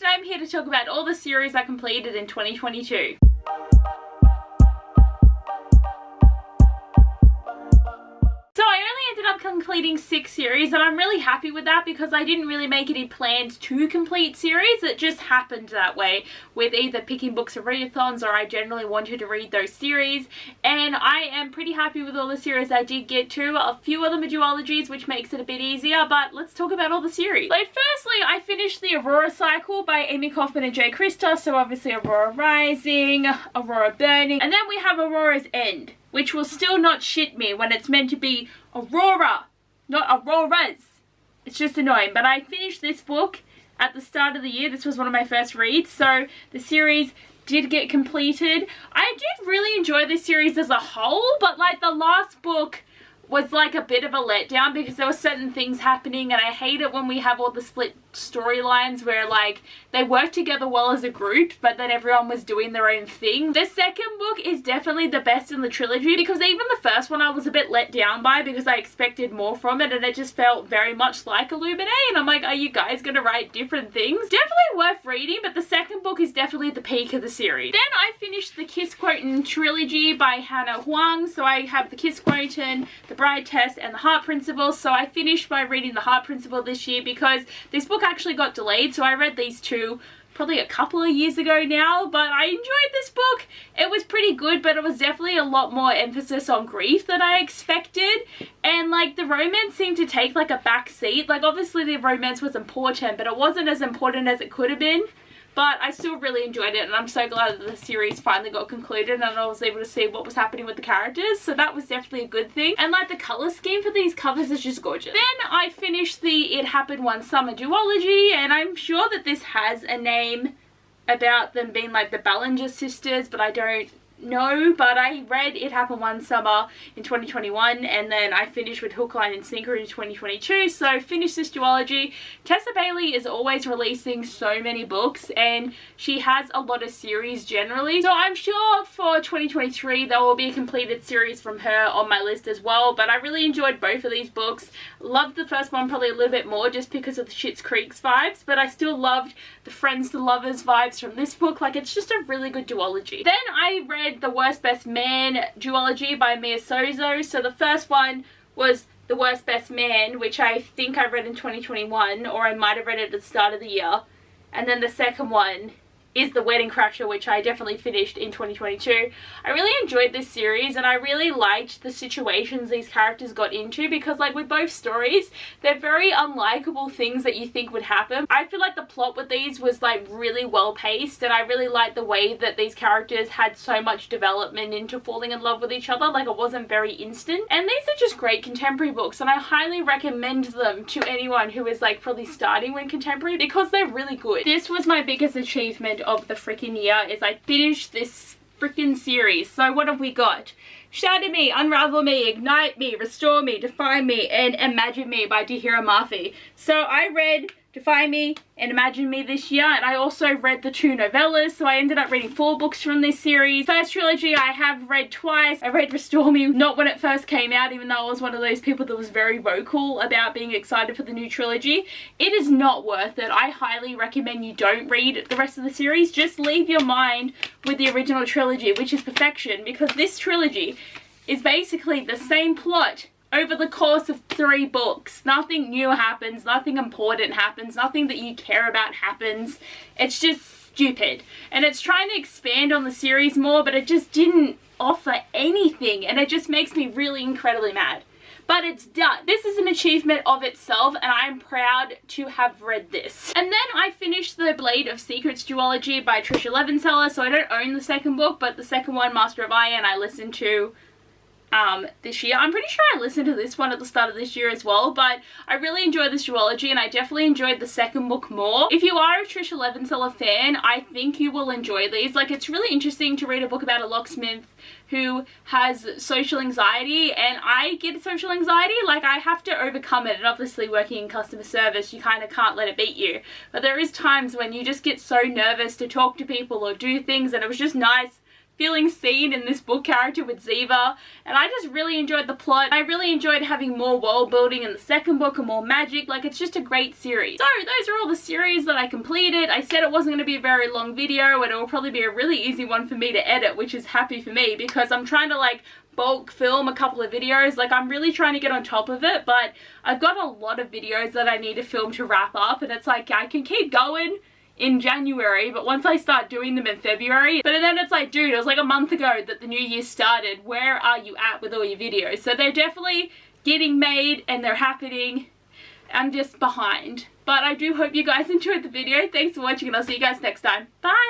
today I'm here to talk about all the series I completed in 2022. So I only ended up completing 6 series, and I'm really happy with that because I didn't really make any plans to complete series. It just happened that way with either picking books or readathons, or I generally wanted to read those series, and I am pretty happy with all the series I did get to. A few of them are duologies, which makes it a bit easier, but let's talk about all the series. Like, firstly, I finished the Aurora cycle by Amy Kaufman and Jay Kristoff, so obviously Aurora Rising, Aurora Burning, and then we have Aurora's End, which will still not shit me when it's meant to be Aurora, not Auroras. It's just annoying. But I finished this book at the start of the year. This was one of my first reads, so the series did get completed. I did really enjoy this series as a whole, but like the last book was like a bit of a letdown because there were certain things happening, and I hate it when we have all the split storylines where like they work together well as a group but then everyone was doing their own thing. The second book is definitely the best in the trilogy because even the first one I was a bit let down by because I expected more from it, and it just felt very much like Illuminae, and I'm like, are you guys gonna write different things? Definitely worth reading, but the second book is definitely the peak of the series. Then I finished the Kiss Quoten trilogy by Hannah Huang, so I have the Kiss Quoten, the Bride Test, and the Heart Principle. So I finished by reading the Heart Principle this year because this book actually got delayed, so I read these two probably a couple of years ago now, but I enjoyed this book. It was pretty good, but it was definitely a lot more emphasis on grief than I expected, and like the romance seemed to take like a back seat. Like obviously the romance was important, but it wasn't as important as it could have been. But I still really enjoyed it, and I'm so glad that the series finally got concluded and I was able to see what was happening with the characters, so that was definitely a good thing. And like the colour scheme for these covers is just gorgeous. Then I finished the It Happened One Summer duology, and I'm sure that this has a name about them being like the Ballinger sisters, but I don't know. But I read It Happened One Summer in 2021, and then I finished with Hook, Line and Sinker in 2022, so finished this duology. Tessa Bailey is always releasing so many books, and she has a lot of series generally, so I'm sure for 2023 there will be a completed series from her on my list as well. But I really enjoyed both of these books. Loved the first one probably a little bit more just because of the Schitt's Creek's vibes, but I still loved the Friends to Lovers vibes from this book. Like, it's just a really good duology. Then I read the Worst Best Man duology by Mia Sozo. So the first one was The Worst Best Man, which I think I read in 2021, or I might have read it at the start of the year. And then the second one is The Wedding Crasher, which I definitely finished in 2022. I really enjoyed this series, and I really liked the situations these characters got into because like with both stories, they're very unlikable things that you think would happen. I feel like the plot with these was like really well paced, and I really liked the way that these characters had so much development into falling in love with each other. Like, it wasn't very instant, and these are just great contemporary books, and I highly recommend them to anyone who is like probably starting with contemporary because they're really good. This was my biggest achievement of the freaking year, is I finished this freaking series. So what have we got? Shatter Me, Unravel Me, Ignite Me, Restore Me, Define Me, and Imagine Me by Dahira Murphy. So I read Define Me and Imagine Me this year, and I also read the 2 novellas, so I ended up reading 4 books from this series. First trilogy I have read twice. I read Restore Me, not when it first came out, even though I was one of those people that was very vocal about being excited for the new trilogy. It is not worth it. I highly recommend you don't read the rest of the series. Just leave your mind with the original trilogy, which is perfection, because this trilogy is basically the same plot over the course of 3 books. Nothing new happens, nothing important happens, nothing that you care about happens. It's just stupid. And it's trying to expand on the series more, but it just didn't offer anything, and it just makes me really incredibly mad. But it's done. This is an achievement of itself, and I'm proud to have read this. And then I finished the Blade of Secrets duology by Trisha Levenseller, so I don't own the second book, but the second one, Master of Iron, I listened to this year. I'm pretty sure I listened to this one at the start of this year as well, but I really enjoyed this duology, and I definitely enjoyed the second book more. If you are a Trisha Levenseller fan, I think you will enjoy these. Like, it's really interesting to read a book about a locksmith who has social anxiety, and I get social anxiety. Like, I have to overcome it, and obviously working in customer service, you kind of can't let it beat you. But there is times when you just get so nervous to talk to people or do things, and it was just nice feeling seen in this book character with Ziva, and I just really enjoyed the plot. I really enjoyed having more world building in the second book and more magic. Like, it's just a great series. So those are all the series that I completed. I said it wasn't going to be a very long video, and it will probably be a really easy one for me to edit, which is happy for me because I'm trying to like bulk film a couple of videos. Like, I'm really trying to get on top of it, but I've got a lot of videos that I need to film to wrap up, and it's like I can keep going in January, but once I start doing them in February, but then it's like, dude, it was like a month ago that the new year started. Where are you at with all your videos? So they're definitely getting made and they're happening. I'm just behind, but I do hope you guys enjoyed the video. Thanks for watching, and I'll see you guys next time. Bye.